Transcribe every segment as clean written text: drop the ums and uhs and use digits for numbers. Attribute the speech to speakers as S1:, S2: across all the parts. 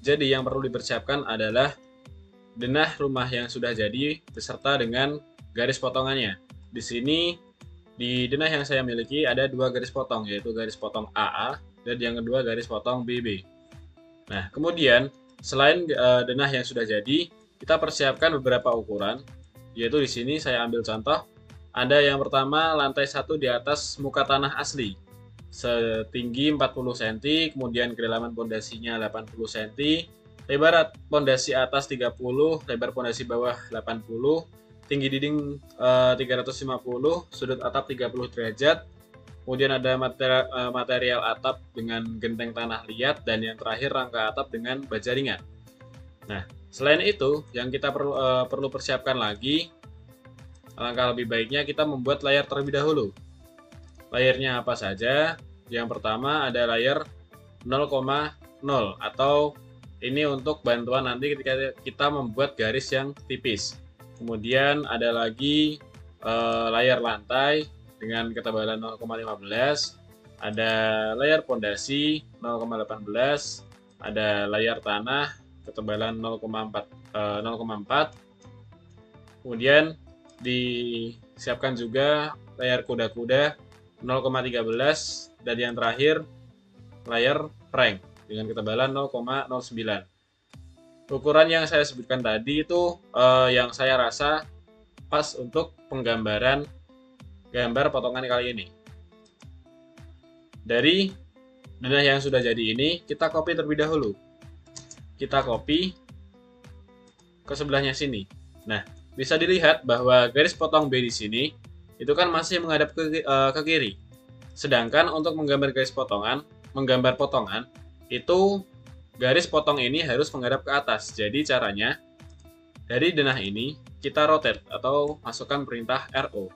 S1: Jadi yang perlu dipersiapkan adalah denah rumah yang sudah jadi beserta dengan garis potongannya. Di sini di denah yang saya miliki ada dua garis potong, yaitu garis potong AA dan yang kedua garis potong BB. Nah, kemudian selain denah yang sudah jadi, kita persiapkan beberapa ukuran, yaitu di sini saya ambil contoh. Ada yang pertama lantai 1 di atas muka tanah asli, setinggi 40 cm, kemudian kedalaman pondasinya 80 cm, lebar pondasi atas 30, lebar pondasi bawah 80, tinggi dinding 350, sudut atap 30 derajat, kemudian ada material atap dengan genteng tanah liat, dan yang terakhir rangka atap dengan baja ringan. Nah, selain itu, yang kita perlu persiapkan lagi, alangkah lebih baiknya kita membuat layar terlebih dahulu. Layarnya apa saja? Yang pertama ada layar 0,0 atau ini untuk bantuan nanti ketika kita membuat garis yang tipis. Kemudian ada lagi layar lantai dengan ketebalan 0,15, ada layar pondasi 0,18, ada layar tanah ketebalan 0,4, kemudian disiapkan juga layar kuda-kuda 0,13, dan yang terakhir layar prank dengan ketebalan 0,09. Ukuran yang saya sebutkan tadi itu yang saya rasa pas untuk penggambaran gambar potongan kali ini. Dari denah yang sudah jadi ini, kita copy terlebih dahulu. Kita copy ke sebelahnya sini. Nah, bisa dilihat bahwa garis potong B di sini itu kan masih menghadap ke kiri. Sedangkan untuk menggambar potongan itu garis potong ini harus menghadap ke atas. Jadi caranya dari denah ini kita rotate atau masukkan perintah RO.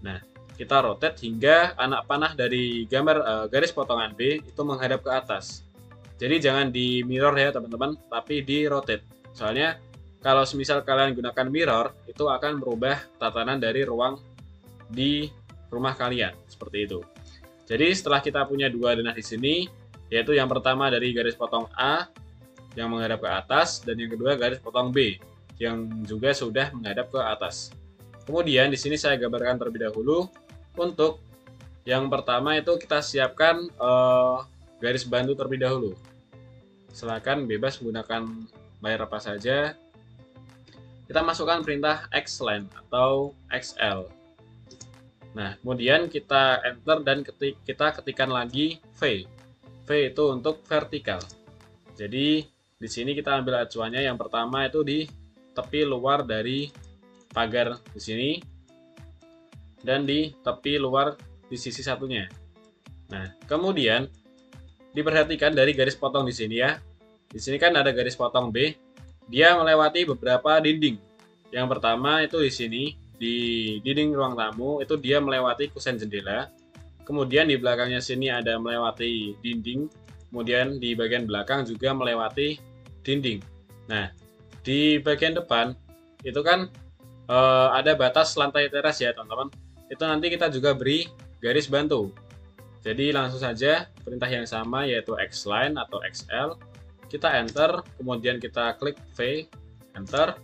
S1: Nah, kita rotate hingga anak panah dari gambar garis potongan B itu menghadap ke atas. Jadi jangan di mirror ya teman-teman, tapi di rotate. Soalnya kalau semisal kalian gunakan mirror, itu akan merubah tatanan dari ruang di rumah kalian, seperti itu. Jadi setelah kita punya dua denah di sini, yaitu yang pertama dari garis potong A yang menghadap ke atas, dan yang kedua garis potong B yang juga sudah menghadap ke atas. Kemudian di sini saya gambarkan terlebih dahulu. Untuk yang pertama itu kita siapkan garis bantu terlebih dahulu. Silakan bebas menggunakan layar apa saja. Kita masukkan perintah Xline atau XL. Nah, kemudian kita enter dan kita ketikkan lagi V. V itu untuk vertikal. Jadi di sini kita ambil acuannya yang pertama itu di tepi luar dari pagar di sini dan di tepi luar di sisi satunya. Nah, kemudian diperhatikan dari garis potong di sini ya. Di sini kan ada garis potong B. Dia melewati beberapa dinding. Yang pertama itu di sini, di dinding ruang tamu, itu dia melewati kusen jendela. Kemudian di belakangnya sini ada melewati dinding. Kemudian di bagian belakang juga melewati dinding. Nah, di bagian depan itu kan ada batas lantai teras ya teman-teman. Itu nanti kita juga beri garis bantu. Jadi langsung saja perintah yang sama yaitu Xline atau XL. Kita enter, kemudian kita klik V, enter.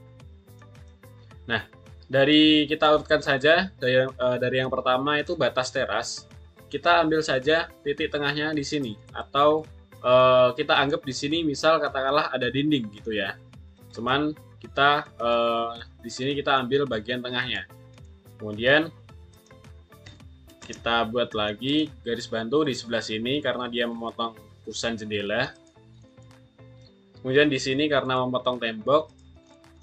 S1: Nah, dari kita urutkan saja dari yang pertama itu batas teras. Kita ambil saja titik tengahnya di sini, atau kita anggap di sini misal katakanlah ada dinding gitu ya. Cuman kita di sini kita ambil bagian tengahnya. Kemudian kita buat lagi garis bantu di sebelah sini karena dia memotong kusen jendela. Kemudian di sini karena memotong tembok,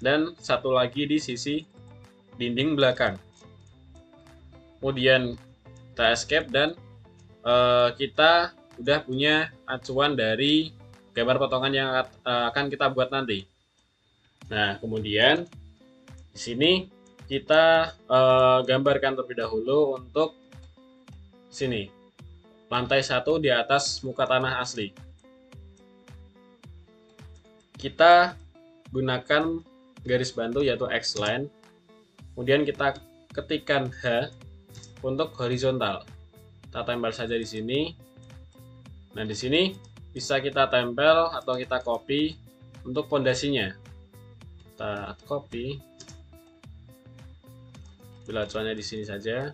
S1: dan satu lagi di sisi dinding belakang. Kemudian kita escape dan kita udah punya acuan dari gambar potongan yang akan kita buat nanti. Nah, kemudian di sini kita gambarkan terlebih dahulu untuk sini lantai 1 di atas muka tanah asli. Kita gunakan garis bantu yaitu Xline, kemudian kita ketikkan H untuk horizontal. Kita tempel saja di sini. Nah, di sini bisa kita tempel atau kita copy untuk pondasinya. Kita copy. Ambil acuannya di sini saja.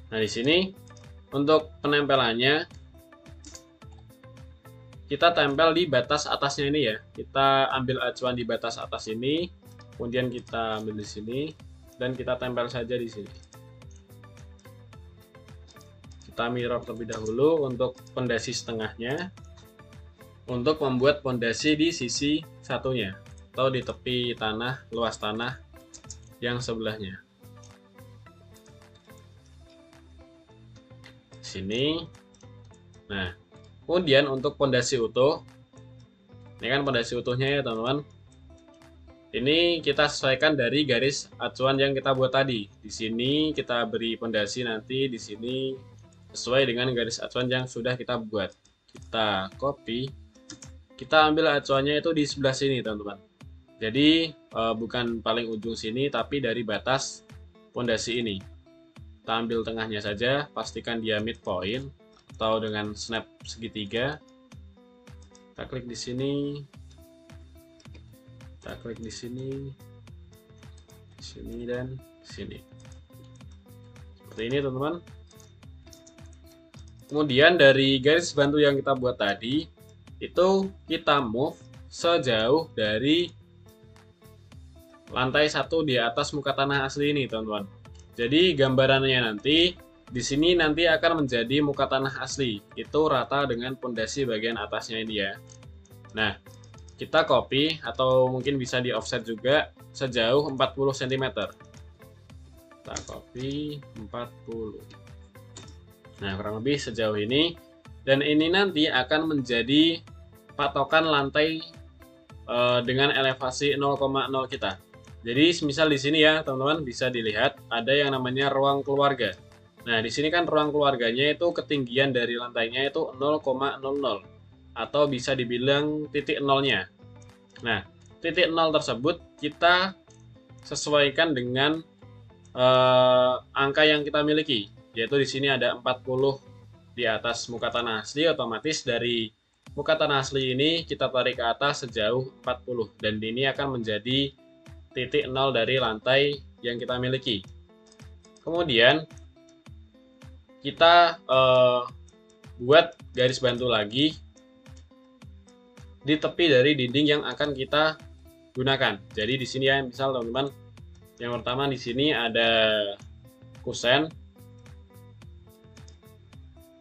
S1: Nah, di sini untuk penempelannya kita tempel di batas atasnya ini ya. Kita ambil acuan di batas atas ini, kemudian kita ambil di sini dan kita tempel saja di sini. Kita mirror terlebih dahulu untuk pondasi setengahnya, untuk membuat pondasi di sisi satunya atau di tepi tanah, luas tanah yang sebelahnya. Sini. Nah, kemudian untuk pondasi utuh, ini kan pondasi utuhnya ya teman-teman. Ini kita sesuaikan dari garis acuan yang kita buat tadi. Di sini kita beri pondasi nanti di sini sesuai dengan garis acuan yang sudah kita buat. Kita copy, kita ambil acuannya itu di sebelah sini teman-teman. Jadi bukan paling ujung sini tapi dari batas pondasi ini. Kita ambil tengahnya saja, pastikan dia midpoint atau dengan snap segitiga. Kita klik di sini, kita klik di sini dan di sini. Seperti ini teman-teman. Kemudian dari garis bantu yang kita buat tadi, itu kita move sejauh dari lantai 1 di atas muka tanah asli ini, teman-teman. Jadi gambarannya nanti di sini nanti akan menjadi muka tanah asli. Itu rata dengan pondasi bagian atasnya ini ya. Nah, kita copy atau mungkin bisa di offset juga sejauh 40 cm. Kita copy 40. Nah, kurang lebih sejauh ini. Dan ini nanti akan menjadi patokan lantai dengan elevasi 0,0 kita. Jadi, misal di sini ya, teman-teman bisa dilihat ada yang namanya ruang keluarga. Nah, di sini kan ruang keluarganya itu ketinggian dari lantainya itu 0,00 atau bisa dibilang titik nolnya. Nah, titik nol tersebut kita sesuaikan dengan angka yang kita miliki. Yaitu di sini ada 40 di atas muka tanah asli, otomatis dari muka tanah asli ini kita tarik ke atas sejauh 40 dan ini akan menjadi titik nol dari lantai yang kita miliki. Kemudian kita buat garis bantu lagi di tepi dari dinding yang akan kita gunakan. Jadi di sini ya, misal teman-teman, yang pertama di sini ada kusen.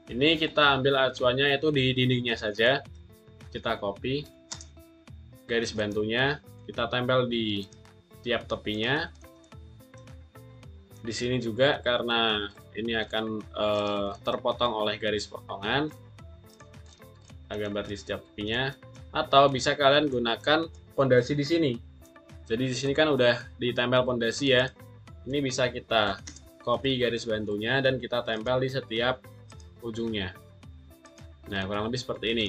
S1: Ini kita ambil acuannya itu di dindingnya saja. Kita copy garis bantunya, kita tempel di tiap tepinya. Di sini juga karena ini akan terpotong oleh garis potongan. Kita gambar di setiap tepinya. Atau bisa kalian gunakan pondasi di sini. Jadi di sini kan udah ditempel pondasi ya. Ini bisa kita copy garis bantunya dan kita tempel di setiap ujungnya. Nah, kurang lebih seperti ini.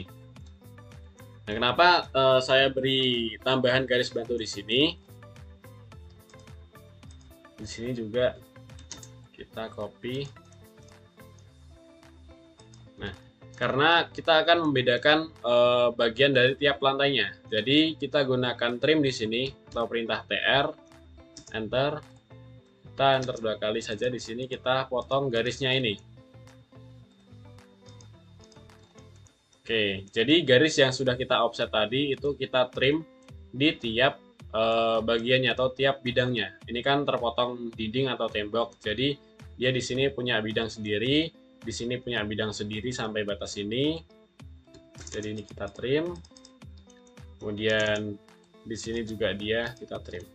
S1: Nah, kenapa saya beri tambahan garis bantu di sini? Di sini juga kita copy. Nah, karena kita akan membedakan bagian dari tiap lantainya. Jadi kita gunakan trim di sini atau perintah TR, enter. Kita enter 2 kali saja di sini, kita potong garisnya ini. Oke, jadi garis yang sudah kita offset tadi itu kita trim di tiap bagiannya atau tiap bidangnya. Ini kan terpotong dinding atau tembok, jadi dia di sini punya bidang sendiri, di sini punya bidang sendiri sampai batas ini. Jadi ini kita trim. Kemudian di sini juga dia kita trim.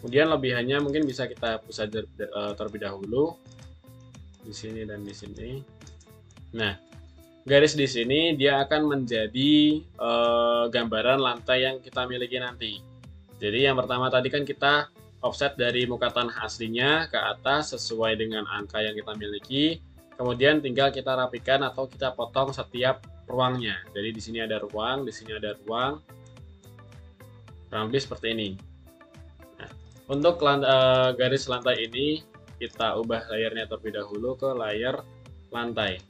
S1: Kemudian lebihannya mungkin bisa kita hapus saja terlebih dahulu di sini dan di sini. Nah, garis di sini dia akan menjadi gambaran lantai yang kita miliki nanti. Jadi yang pertama tadi kan kita offset dari muka tanah aslinya ke atas sesuai dengan angka yang kita miliki. Kemudian tinggal kita rapikan atau kita potong setiap ruangnya. Jadi di sini ada ruang, di sini ada ruang. Kurang lebih seperti ini. Nah, untuk garis lantai ini kita ubah layarnya terlebih dahulu ke layar lantai.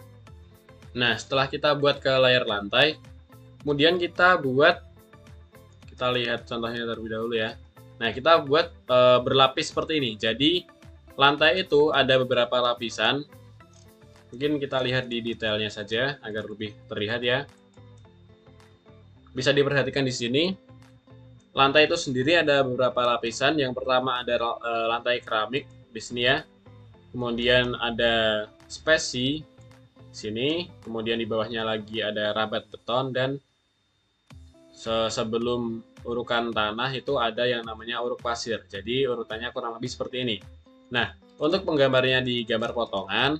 S1: Nah, setelah kita buat ke layer lantai, kemudian kita lihat contohnya terlebih dahulu ya. Nah, kita buat berlapis seperti ini. Jadi, lantai itu ada beberapa lapisan. Mungkin kita lihat di detailnya saja agar lebih terlihat ya. Bisa diperhatikan di sini. Lantai itu sendiri ada beberapa lapisan. Yang pertama ada lantai keramik di sini ya. Kemudian ada spesi di sini. Kemudian di bawahnya lagi ada rabat beton, dan sebelum urukan tanah itu ada yang namanya uruk pasir. Jadi urutannya kurang lebih seperti ini. Nah, untuk penggambarnya di gambar potongan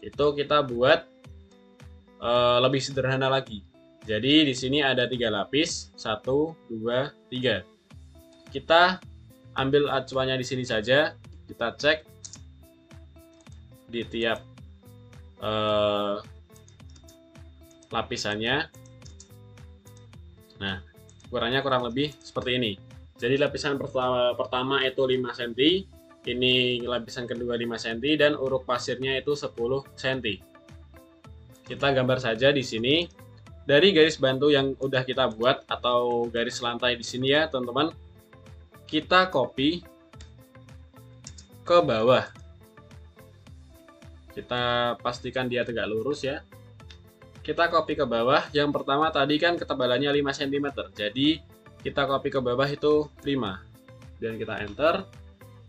S1: itu kita buat lebih sederhana lagi. Jadi di sini ada 3 lapis, 1, 2, 3. Kita ambil acuannya di sini saja, kita cek di tiap lapisannya. Nah, ukurannya kurang lebih seperti ini. Jadi lapisan pertama itu 5 cm, ini lapisan kedua 5 cm, dan uruk pasirnya itu 10 cm. Kita gambar saja di sini. Dari garis bantu yang udah kita buat atau garis lantai di sini ya, teman-teman. Kita copy ke bawah. Kita pastikan dia tegak lurus ya. Kita copy ke bawah. Yang pertama tadi kan ketebalannya 5 cm. Jadi kita copy ke bawah itu 5. Dan kita enter.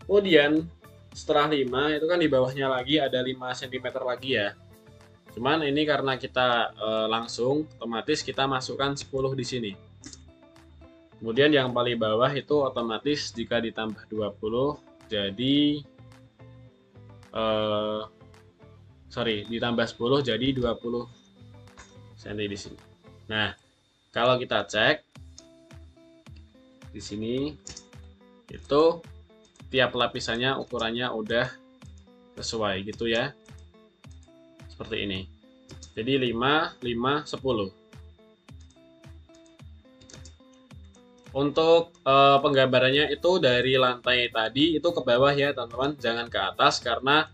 S1: Kemudian setelah 5 itu kan di bawahnya lagi ada 5 cm lagi ya. Cuman ini karena kita langsung, otomatis kita masukkan 10 di sini. Kemudian yang paling bawah itu otomatis jika ditambah 20 jadi ditambah 10 jadi 20 cm di sini. Nah, kalau kita cek di sini itu tiap lapisannya ukurannya udah sesuai gitu ya. Seperti ini. Jadi 5, 5, 10. Untuk penggambarannya itu dari lantai tadi itu ke bawah ya teman-teman, jangan ke atas karena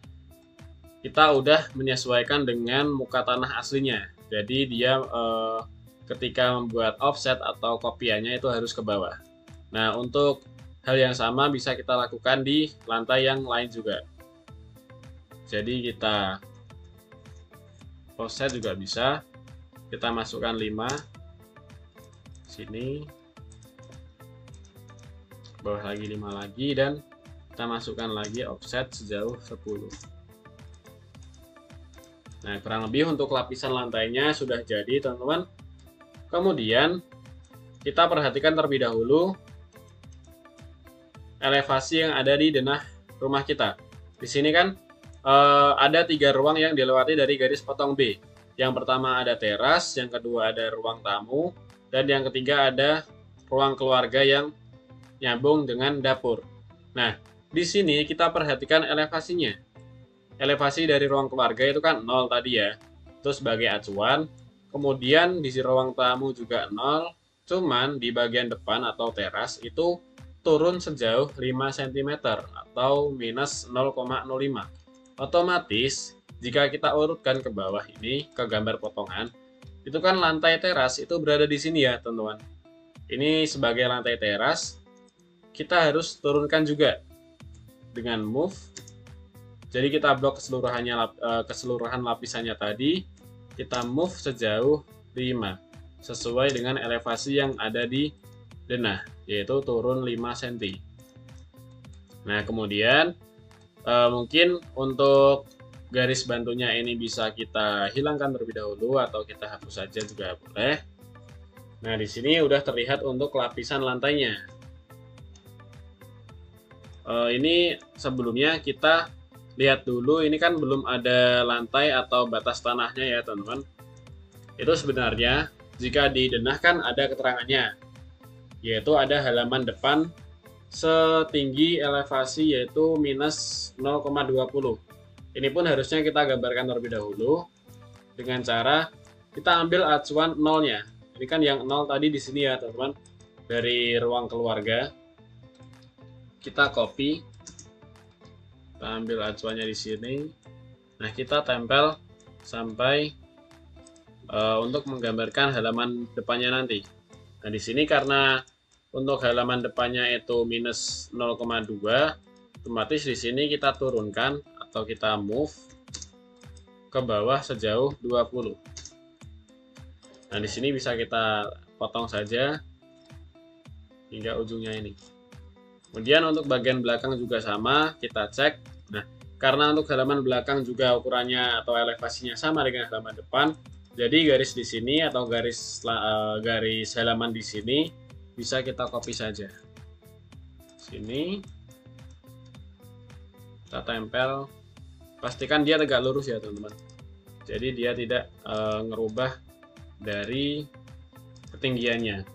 S1: kita udah menyesuaikan dengan muka tanah aslinya. Jadi dia ketika membuat offset atau kopiannya itu harus ke bawah. Nah, untuk hal yang sama bisa kita lakukan di lantai yang lain juga. Jadi kita offset juga bisa, kita masukkan 5 sini, bawah lagi 5 lagi, dan kita masukkan lagi offset sejauh 10. Nah, kurang lebih untuk lapisan lantainya sudah jadi teman-teman. Kemudian kita perhatikan terlebih dahulu elevasi yang ada di denah rumah kita. Di sini kan ada 3 ruang yang dilewati dari garis potong B. Yang pertama ada teras, yang kedua ada ruang tamu, dan yang ketiga ada ruang keluarga yang nyambung dengan dapur. Nah, di sini kita perhatikan elevasinya. Elevasi dari ruang keluarga itu kan 0 tadi ya. Itu sebagai acuan. Kemudian di ruang tamu juga 0, cuman di bagian depan atau teras itu turun sejauh 5 cm atau minus 0,05. Otomatis jika kita urutkan ke bawah ini ke gambar potongan, itu kan lantai teras itu berada di sini ya teman-teman. Ini sebagai lantai teras, kita harus turunkan juga dengan move. Jadi kita blok keseluruhan lapisannya tadi, kita move sejauh 5 sesuai dengan elevasi yang ada di denah, yaitu turun 5 cm. Nah, kemudian mungkin untuk garis bantunya ini bisa kita hilangkan terlebih dahulu atau kita hapus saja juga boleh. Nah, di sini udah terlihat untuk lapisan lantainya. Ini sebelumnya kita lihat dulu, ini kan belum ada lantai atau batas tanahnya ya teman-teman. Itu sebenarnya jika di denah kan ada keterangannya, yaitu ada halaman depan setinggi elevasi yaitu minus 0,20. Ini pun harusnya kita gambarkan terlebih dahulu dengan cara kita ambil acuan nolnya. Ini kan yang 0 tadi di sini ya teman-teman, dari ruang keluarga. Kita copy, kita ambil acuannya di sini. Nah, kita tempel sampai untuk menggambarkan halaman depannya nanti. Nah, di sini karena untuk halaman depannya itu minus 0,2, otomatis di sini kita turunkan atau kita move ke bawah sejauh 20. Nah, di sini bisa kita potong saja hingga ujungnya ini. Kemudian untuk bagian belakang juga sama, kita cek. Nah, karena untuk halaman belakang juga ukurannya atau elevasinya sama dengan halaman depan, jadi garis di sini atau garis halaman di sini bisa kita copy saja. Sini kita tempel, pastikan dia tegak lurus ya teman-teman. Jadi dia tidak ngerubah dari ketinggiannya.